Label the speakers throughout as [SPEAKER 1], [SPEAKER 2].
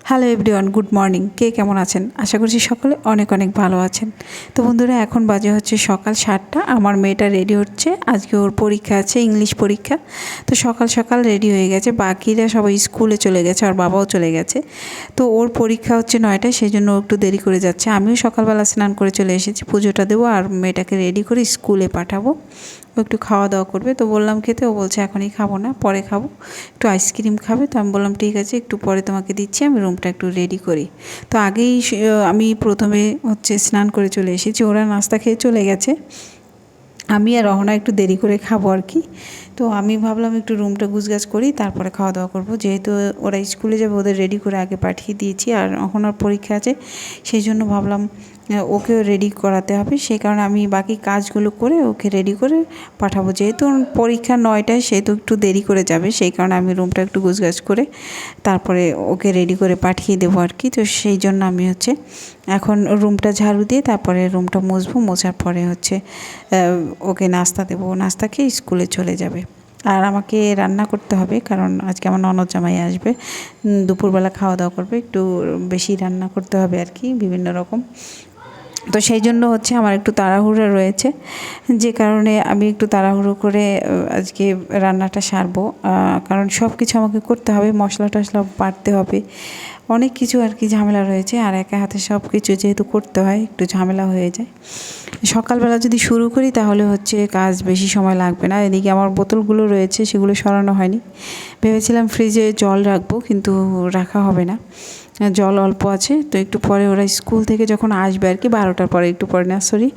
[SPEAKER 1] Hello everyone, good morning. কে কেমন আছেন? আশা করছি সকলে অনেক অনেক ভালো আছেন। তো বন্ধুরা, এখন বাজে হচ্ছে সকাল 7টা। আমার মেয়েটা রেডি হচ্ছে, আজকে ওর পরীক্ষা আছে, ইংলিশ পরীক্ষা। তো সকাল সকাল রেডি হয়ে গেছে, বাকিরা সবাই স্কুলে চলে গেছে, আর বাবাও চলে গেছে। তো ওর পরীক্ষা হচ্ছে 9টায়, সেই জন্য একটু দেরি করে যাচ্ছে। আমিও সকালবেলা স্নান করে চলে এসেছি, পুজোটা দেবো আর মেয়েটাকে রেডি করে স্কুলে পাঠাবো। ও একটু খাওয়া দাওয়া করবে, তো বললাম খেতে, ও বলছে এখনই খাবো না, পরে খাবো, একটু আইসক্রিম খাবে। তো আমি বললাম ঠিক আছে, একটু পরে তোমাকে দিচ্ছি, আমি রুমটা একটু রেডি করি। তো আগেই আমি প্রথমে হচ্ছে স্নান করে চলে এসেছি, ওরা নাস্তা খেয়ে চলে গেছে, আমি আর রহনা একটু দেরি করে খাবো আর কি। তো আমি ভাবলাম একটু রুমটা গুছগাছ করি, তারপরে খাওয়া দাওয়া করবো, যেহেতু ওরা স্কুলে যাবে, ওদের রেডি করে আগে পাঠিয়ে দিয়েছি, আর এখন ওর পরীক্ষা আছে, সেই জন্য ভাবলাম ওকেও রেডি করাতে হবে। সেই কারণে আমি বাকি কাজগুলো করে ওকে রেডি করে পাঠাবো। যেহেতু পরীক্ষা 9টায়, সেহেতু একটু দেরি করে যাবে, সেই কারণে আমি রুমটা একটু গুছগাছ করে তারপরে ওকে রেডি করে পাঠিয়ে দেবো আর কি। তো সেই জন্য আমি হচ্ছে এখন রুমটা ঝাড়ু দিয়ে তারপরে রুমটা মুছবো, মোছার পরে হচ্ছে ওকে নাস্তা দেবো, নাস্তা খেয়ে স্কুলে চলে যাবে। আর আমাকে রান্না করতে হবে, কারণ আজকে আমার ননদ জামাই আসবে, দুপুরবেলা খাওয়া দাওয়া করবে, একটু বেশি রান্না করতে হবে আর কি, বিভিন্ন রকম। তো সেই জন্য হচ্ছে আমার একটু তাড়াহুড়ো রয়েছে, যে কারণে আমি একটু তাড়াহুড়ো করে আজকে রান্নাটা সারবো, কারণ সব কিছু আমাকে করতে হবে, মশলা টশলা বাটতে হবে, অনেক কিছু আর কি ঝামেলা রয়েছে। আর একা হাতে সব কিছু যেহেতু করতে হয়, একটু ঝামেলা হয়ে যায়। সকালবেলা যদি শুরু করি তাহলে হচ্ছে কাজ বেশি সময় লাগবে না। এদিকে আমার বোতলগুলো রয়েছে, সেগুলো সরানো হয়নি, ভেবেছিলাম ফ্রিজে জল রাখবো, কিন্তু রাখা হবে না, জল অল্প আছে। তো একটু পরে ওরা স্কুল থেকে যখন আসবে আর কি, 12টার পরে, একটু পরে না, সরি,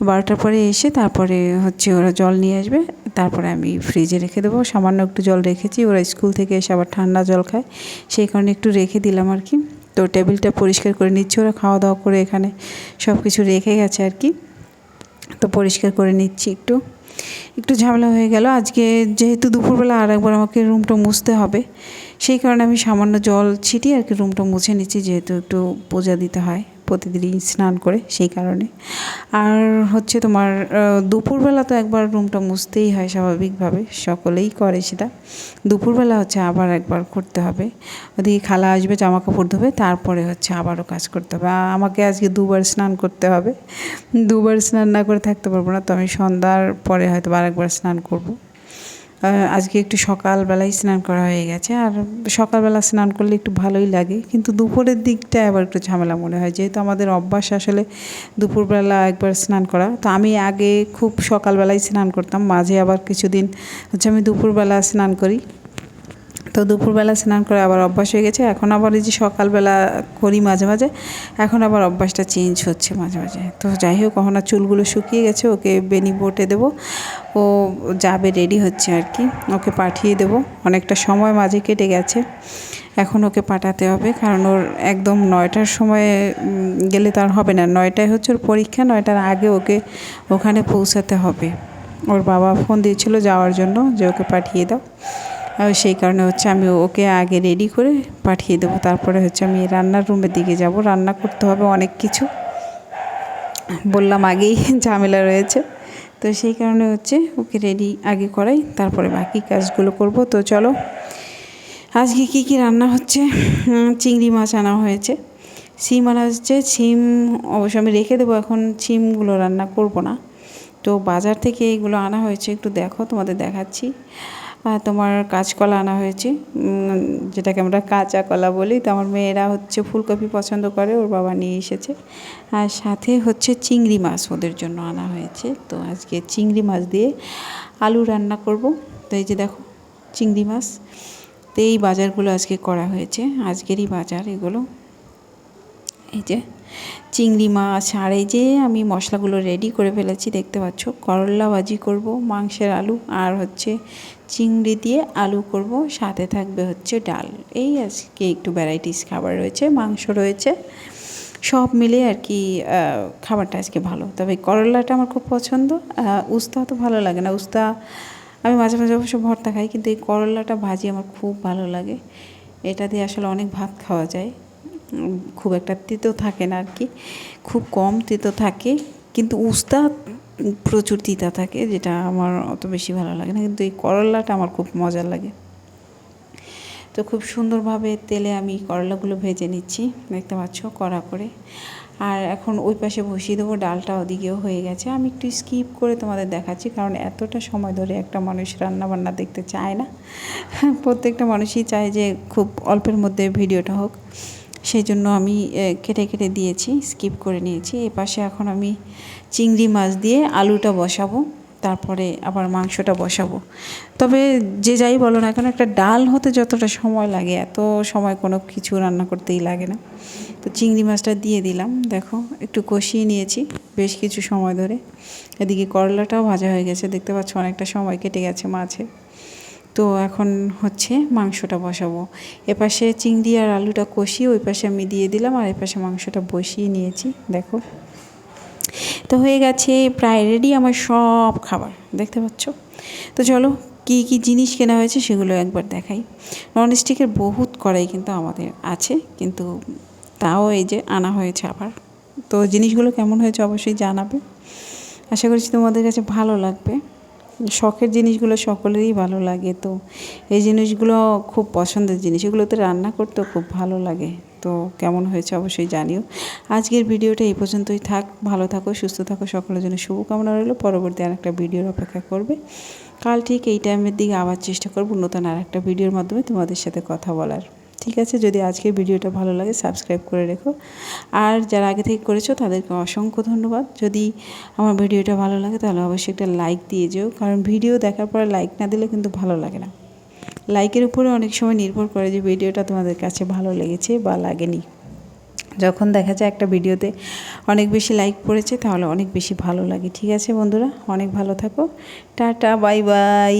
[SPEAKER 1] 12টার পরে এসে তারপরে হচ্ছে ওরা জল নিয়ে আসবে, তারপরে আমি ফ্রিজে রেখে দেবো। সামান্য একটু জল রেখেছি, ওরা স্কুল থেকে এসে আবার ঠান্ডা জল খায়, সেই কারণে একটু রেখে দিলাম আর কি। তো টেবিলটা পরিষ্কার করে নিচ্ছি, ওরা খাওয়া দাওয়া করে এখানে সব কিছু রেখে গেছে আর কি, তো পরিষ্কার করে নিচ্ছি। একটু একটু ঝামেলা হয়ে গেল আজকে, যেহেতু দুপুরবেলা আর একবার আমাকে রুমটা মুছতে হবে, সেই কারণে আমি সামান্য জল ছিটিয়ে আর কি রুমটা মুছে নিচ্ছি, যেহেতু একটু পূজা দিতে হয় প্রতিদিনই স্নান করে, সেই কারণে। আর হচ্ছে তোমার দুপুরবেলা তো একবার রুমটা মুছতেই হয়, স্বাভাবিকভাবে সকলেই করে সেটা। দুপুরবেলা হচ্ছে আবার একবার করতে হবে, ওদিকে খালা আসবে, জামা কাপড় ধোবে, তারপরে হচ্ছে আবারও কাজ করতে হবে। আমাকে আজকে দুবার স্নান করতে হবে, দুবার স্নান না করে থাকতে পারবো না। তো আমি সন্ধ্যার পরে হয়তো আরেকবার স্নান করব। আজকে একটু সকালবেলায় স্নান করা হয়ে গেছে, আর সকালবেলা স্নান করলে একটু ভালোই লাগে, কিন্তু দুপুরের দিকটা আবার একটু ঝামেলা মনে হয়, যেহেতু আমাদের অভ্যাস আসলে দুপুরবেলা একবার স্নান করা। তো আমি আগে খুব সকালবেলায় স্নান করতাম, মাঝে আবার কিছুদিন হচ্ছে আমি দুপুরবেলা স্নান করি। তো দুপুরবেলা স্নান করে আবার অভ্যাস হয়ে গেছে, এখন আবার এই যে সকালবেলা করি মাঝে মাঝে, এখন আবার অভ্যাসটা চেঞ্জ হচ্ছে মাঝে মাঝে। তো যাই হোক, এখন আর চুলগুলো শুকিয়ে গেছে, ওকে বেনি বটে দেবো, ও যাবে, রেডি হচ্ছে আর কি, ওকে পাঠিয়ে দেবো। অনেকটা সময় মাঝে কেটে গেছে, এখন ওকে পাঠাতে হবে, কারণ ওর একদম 9টার সময় গেলে তার হবে না, 9টায় হচ্ছে ওর পরীক্ষা, 9টার আগে ওকে ওখানে পৌঁছাতে হবে। ওর বাবা ফোন দিয়েছিল যাওয়ার জন্য, যে ওকে পাঠিয়ে দাও, সেই কারণে হচ্ছে আমি ওকে আগে রেডি করে পাঠিয়ে দেবো, তারপরে হচ্ছে আমি রান্নার রুমের দিকে যাব, রান্না করতে হবে অনেক কিছু, বললাম আগেই ঝামেলা রয়েছে। তো সেই কারণে হচ্ছে ওকে রেডি আগে করাই, তারপরে বাকি কাজগুলো করব। তো চলো, আজকে কি কি রান্না হচ্ছে। চিংড়ি মাছ আনা হয়েছে, সিম আনা হচ্ছে, সিম অবশ্য আমি রেখে দেবো, এখন সিমগুলো রান্না করব না। তো বাজার থেকে এইগুলো আনা হয়েছে, একটু দেখো, তোমাদের দেখাচ্ছি। তোমার কাঁচকলা আনা হয়েছে, যেটাকে আমরা কাঁচা কলা বলি। তো আমার মেয়েরা হচ্ছে ফুলকপি পছন্দ করে, ওর বাবা নিয়ে এসেছে, আর সাথে হচ্ছে চিংড়ি মাছ ওদের জন্য আনা হয়েছে। তো আজকে চিংড়ি মাছ দিয়ে আলু রান্না করব। তো এই যে দেখো চিংড়ি মাছ, তো এই বাজারগুলো আজকে করা হয়েছে, আজকেরই বাজার এগুলো। এই যে চিংড়ি মাছ, আর এই যে আমি মশলাগুলো রেডি করে ফেলেছি, দেখতে পাচ্ছ। করলা ভাজি করব, মাংসের আলু, আর হচ্ছে চিংড়ি দিয়ে আলু করব, সাথে থাকবে হচ্ছে ডাল। এই আজকে একটু ভ্যারাইটিস খাবার রয়েছে, মাংস রয়েছে, সব মিলে আর কি খাবারটা আজকে ভালো। তবে করলাটা আমার খুব পছন্দ, উস্তা তো ভালো লাগে না, উস্তা আমি মাঝে মাঝে অবশ্য ভর্তা খাই, কিন্তু এই করলাটা ভাজি আমার খুব ভালো লাগে। এটা দিয়ে আসলে অনেক ভাত খাওয়া যায়, খুব একটা তিতো থাকে না আর কি, খুব কম তিতো থাকে, কিন্তু উস্তা প্রচুর তিতা থাকে, যেটা আমার অত বেশি ভালো লাগে না, কিন্তু এই করলাটা আমার খুব মজার লাগে। তো খুব সুন্দরভাবে তেলে আমি করলাগুলো ভেজে নিচ্ছি, দেখতে পাচ্ছ কড়া করে। আর এখন ওই পাশে বসিয়ে দেবো, ডালটা ওদিকেও হয়ে গেছে। আমি একটু স্কিপ করে তোমাদের দেখাচ্ছি, কারণ এতটা সময় ধরে একটা মানুষ রান্নাবান্না দেখতে চায় না। প্রত্যেকটা মানুষই চায় যে খুব অল্পের মধ্যে ভিডিওটা হোক, সেই জন্য আমি কেটে কেটে দিয়েছি, স্কিপ করে নিয়েছি। এই পাশে এখন আমি চিংড়ি মাছ দিয়ে আলুটা বসাবো, তারপরে আবার মাংসটা বসাবো। তবে যে যাই বলো না কেন, একটা ডাল হতে যতটা সময় লাগে এত সময় কোনো কিছু রান্না করতেই লাগে না। তো চিংড়ি মাছটা দিয়ে দিলাম, দেখো একটু কষিয়ে নিয়েছি বেশ কিছু সময় ধরে। এদিকে করলাটাও ভাজা হয়ে গেছে, দেখতে পাচ্ছ অনেকটা সময় কেটে গেছে মাছে। তো এখন হচ্ছে মাংসটা বসাবো। এপাশে চিংড়ি আর আলুটা কষিয়ে ওই পাশে আমি দিয়ে দিলাম, আর এপাশে মাংসটা বসিয়ে নিয়েছি। দেখো তো হয়ে গেছে প্রায় রেডি আমার সব খাবার, দেখতে পাচ্ছ। তো চলো কি কি জিনিস কেনা হয়েছে সেগুলো একবার দেখাই। ননস্টিকের বহুত কড়াই কিন্তু আমাদের আছে, কিন্তু তাও এই যে আনা হয়েছে আবার। তো জিনিসগুলো কেমন হয়েছে অবশ্যই জানাবে, আশা করছি তোমাদের কাছে ভালো লাগবে। শখের জিনিসগুলো সকলেরই ভালো লাগে, তো এই জিনিসগুলো খুব পছন্দের জিনিস, এগুলোতে রান্না করতেও খুব ভালো লাগে। তো কেমন হয়েছে অবশ্যই জানিও। আজকের ভিডিওটা এই পর্যন্তই থাক, ভালো থাকো, সুস্থ থাকো, সকলের জন্য শুভকামনা রইল। পরবর্তী আর একটা ভিডিওর অপেক্ষা করবে। কাল ঠিক এই টাইমের দিকে আবার চেষ্টা করব নতুন আর একটা ভিডিওর মাধ্যমে তোমাদের সাথে কথা বলার, ঠিক আছে? যদি আজকের ভিডিওটা ভালো লাগে সাবস্ক্রাইব করে রেখো, আর যারা আগে থেকে করেছো তাদেরকে অসংখ্য ধন্যবাদ। যদি আমার ভিডিওটা ভালো লাগে তাহলে অবশ্যই একটা লাইক দিয়ে যেও, কারণ ভিডিও দেখার পরে লাইক না দিলে কিন্তু ভালো লাগে না। লাইকের উপরে অনেক সময় নির্ভর করে যে ভিডিওটা তোমাদের কাছে ভালো লেগেছে বা লাগেনি। যখন দেখা যায় একটা ভিডিওতে অনেক বেশি লাইক পড়েছে তাহলে অনেক বেশি ভালো লাগে। ঠিক আছে বন্ধুরা, অনেক ভালো থাকো, টাটা, বাই বাই।